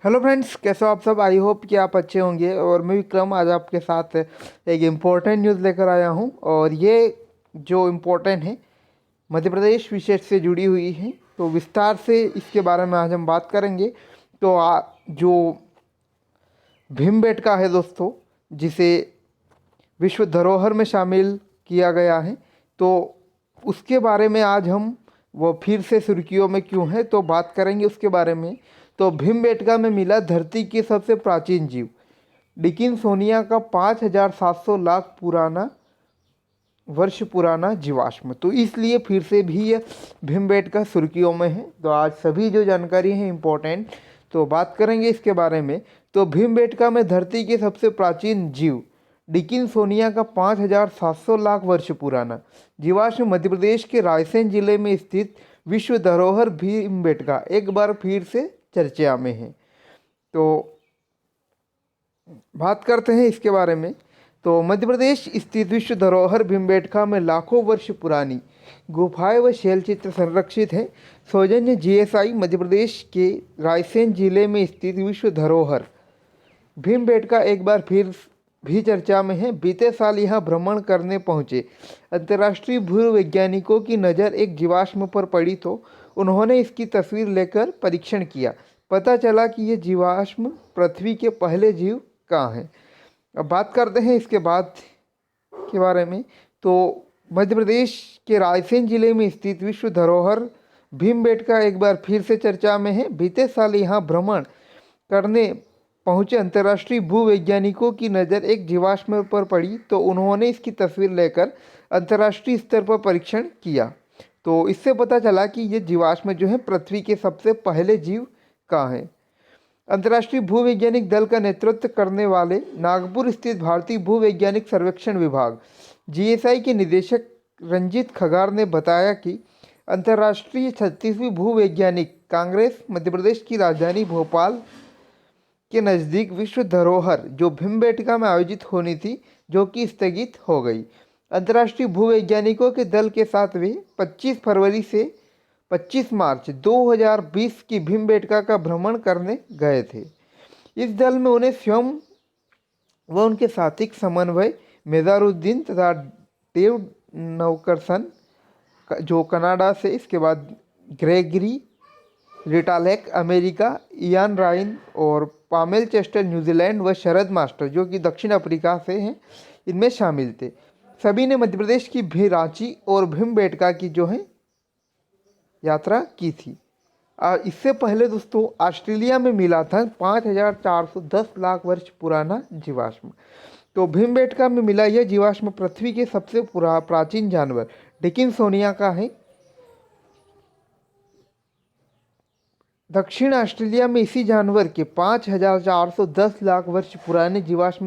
Hello friends, कैसे हो आप सब। आई होप कि आप अच्छे होंगे। और मैं विक्रम आज आपके साथ एक इम्पोर्टेंट न्यूज़ लेकर आया हूँ। और ये जो इम्पोर्टेंट है मध्य प्रदेश विशेष से जुड़ी हुई है, तो विस्तार से इसके बारे में आज हम बात करेंगे। तो जो भीमबेटका है दोस्तों, जिसे विश्व धरोहर में शामिल किया गया है, तो उसके बारे में आज हम वो फिर से सुर्खियों में क्यों है तो बात करेंगे उसके बारे में। तो भीमबेटका में मिला धरती की सबसे प्राचीन जीव। डिकिंसोनिया का 5,700 लाख पुराना वर्ष पुराना जीवाश्म। तो इसलिए फिर से भी यह भीमबेटका सुर्खियों में है। तो आज सभी जो जानकारी है इम्पोर्टेंट, तो बात करेंगे इसके बारे में। तो भीमबेटका में धरती के सबसे प्राचीन जीव डिकिंसोनिया का 5,700 लाख वर्ष पुराना जीवाश्म मध्य प्रदेश के रायसेन जिले में स्थित विश्व धरोहर भीमबेटका एक बार फिर से चर्चा में है। तो बात करते हैं इसके बारे में। तो मध्य प्रदेश स्थित विश्व धरोहर भीमबेटका में लाखों वर्ष पुरानी गुफाएं व शैलचित्र संरक्षित हैं। सौजन्य जीएसआई मध्य प्रदेश के रायसेन जिले में स्थित विश्व धरोहर भीमबेटका एक बार फिर भी चर्चा में है। बीते साल यहां भ्रमण करने पहुंचे अंतर्राष्ट्रीय भूवैज्ञानिकों की नज़र एक जीवाश्म पर पड़ी, तो उन्होंने इसकी तस्वीर लेकर परीक्षण किया। पता चला कि यह जीवाश्म पृथ्वी के पहले जीव कहाँ हैं। अब बात करते हैं इसके बाद के बारे में। तो मध्य प्रदेश के रायसेन जिले में स्थित विश्व धरोहर भीमबेटका एक बार फिर से चर्चा में है। बीते साल यहाँ भ्रमण करने पहुंचे अंतर्राष्ट्रीय भूवैज्ञानिकों की नज़र एक जीवाश्म पर पड़ी, तो उन्होंने इसकी तस्वीर लेकर अंतर्राष्ट्रीय स्तर पर परीक्षण किया। तो इससे पता चला कि ये जीवाश्म जो है पृथ्वी के सबसे पहले जीव कहाँ हैं। अंतर्राष्ट्रीय भूवैज्ञानिक दल का नेतृत्व करने वाले नागपुर स्थित भारतीय भूवैज्ञानिक सर्वेक्षण विभाग जीएसआई के निदेशक रंजीत खगार ने बताया कि अंतर्राष्ट्रीय 36वीं भूवैज्ञानिक कांग्रेस मध्य प्रदेश की राजधानी भोपाल के नज़दीक विश्व धरोहर जो भीमबेटका में आयोजित होनी थी, जो कि स्थगित हो गई। अंतर्राष्ट्रीय भूवैज्ञानिकों के दल के साथ वे 25 फरवरी से 25 मार्च 2020 की भीमबेटका का भ्रमण करने गए थे। इस दल में उन्हें स्वयं व उनके साथी समन्वय मेजारुद्दीन तथा डेव नवकरसन जो कनाडा से, इसके बाद ग्रेगरी रिटालेक अमेरिका, इयान राइन और पामेल चेस्टर न्यूजीलैंड व शरद मास्टर जो कि दक्षिण अफ्रीका से हैं, इनमें शामिल थे। सभी ने मध्य प्रदेश की भी रांची और भीमबेटका की जो है यात्रा की थी। इससे पहले दोस्तों ऑस्ट्रेलिया में मिला था 5,410 लाख वर्ष पुराना जीवाश्म। तो भीमबेटका में मिला यह जीवाश्म पृथ्वी के सबसे प्राचीन जानवर डिकिंसोनिया का है। दक्षिण ऑस्ट्रेलिया में इसी जानवर के 5,410 लाख वर्ष पुराने जीवाश्म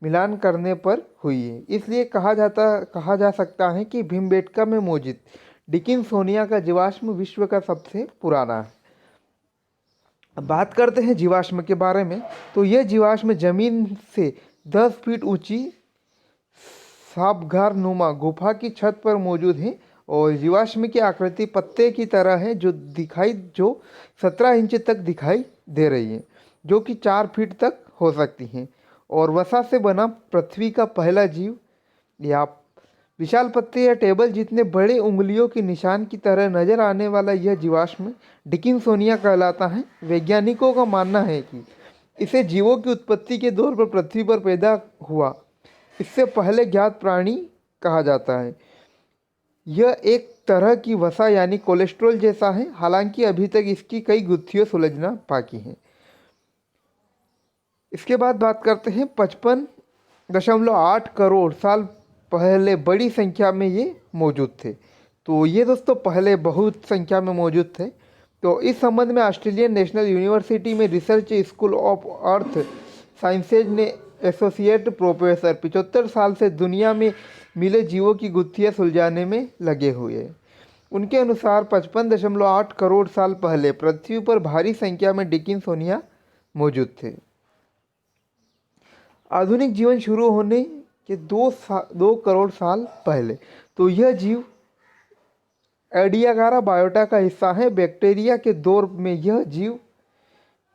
मिलान करने पर हुई है। इसलिए कहा जा सकता है कि भीमबेटका में मौजूद डिकिंसोनिया का जीवाश्म विश्व का सबसे पुराना है। अब बात करते हैं जीवाश्म के बारे में। तो यह जीवाश्म जमीन से 10 फीट ऊंची साबघार नुमा गुफा की छत पर मौजूद है। और जीवाश्म की आकृति पत्ते की तरह है, जो 17 इंच तक दिखाई दे रही है, जो कि 4 फीट तक हो सकती हैं। और वसा से बना पृथ्वी का पहला जीव या विशाल पत्ते या टेबल जितने बड़े उंगलियों के निशान की तरह नजर आने वाला यह जीवाश्म डिकिंसोनिया कहलाता है। वैज्ञानिकों का मानना है कि इसे जीवों की उत्पत्ति के दौर पर पृथ्वी पर पैदा हुआ इससे पहले ज्ञात प्राणी कहा जाता है। यह एक तरह की वसा यानी कोलेस्ट्रॉल जैसा है, हालांकि अभी तक इसकी कई गुत्थियां सुलझना बाकी हैं। इसके बाद बात करते हैं 55.8 करोड़ साल पहले बड़ी संख्या में ये मौजूद थे। तो ये दोस्तों पहले बहुत संख्या में मौजूद थे। तो इस संबंध में ऑस्ट्रेलियन नेशनल यूनिवर्सिटी में research school of earth sciences ने एसोसिएट प्रोफेसर 75 साल से दुनिया में मिले जीवों की गुत्थियां सुलझाने में लगे हुए हैं। उनके अनुसार 55.8 करोड़ साल पहले पृथ्वी पर भारी संख्या में डिकिंसोनिया मौजूद थे। आधुनिक जीवन शुरू होने के 2 करोड़ साल पहले तो यह जीव एडियागारा बायोटा का हिस्सा है। बैक्टीरिया के दौर में यह जीव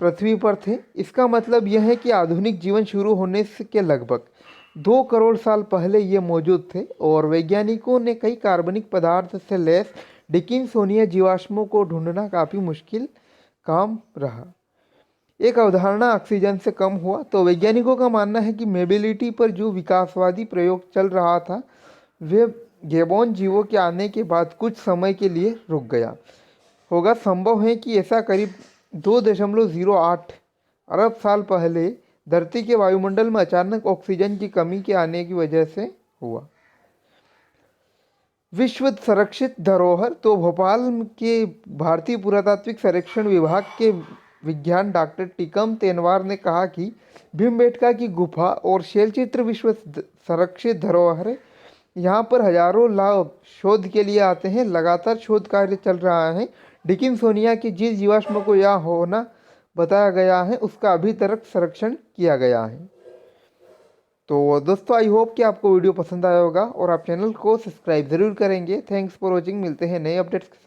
पृथ्वी पर थे। इसका मतलब यह है कि आधुनिक जीवन शुरू होने के लगभग 2 करोड़ साल पहले ये मौजूद थे और वैज्ञानिकों ने कई कार्बनिक पदार्थ से लैस डिकिन्सोनिया जीवाश्मों को ढूंढना काफ़ी मुश्किल काम रहा। एक अवधारणा ऑक्सीजन से कम हुआ तो वैज्ञानिकों का मानना है कि मोबिलिटी पर जो विकासवादी प्रयोग चल रहा था वे गैबोन जीवों के आने के बाद कुछ समय के लिए रुक गया होगा। संभव है कि ऐसा करीब 2.08 अरब साल पहले धरती के वायुमंडल में अचानक ऑक्सीजन की कमी के आने की वजह से हुआ। विश्व संरक्षित धरोहर तो भोपाल के भारतीय पुरातात्विक सर्वेक्षण विभाग के विज्ञान डॉक्टर टीकम तेनवार ने कहा कि भीमबेटका की गुफा और शैलचित्र विश्व संरक्षित धरोहर है। यहाँ पर हजारों लोग शोध के लिए आते हैं। लगातार शोध कार्य चल रहा है। डिकिन्सोनिया के जिस जीवाश्म को यहाँ होना बताया गया है उसका अभी तक संरक्षण किया गया है। तो दोस्तों आई होप कि आपको वीडियो पसंद आया होगा और आप चैनल को सब्सक्राइब ज़रूर करेंगे। Thanks for watching. मिलते हैं नए अपडेट्स के साथ।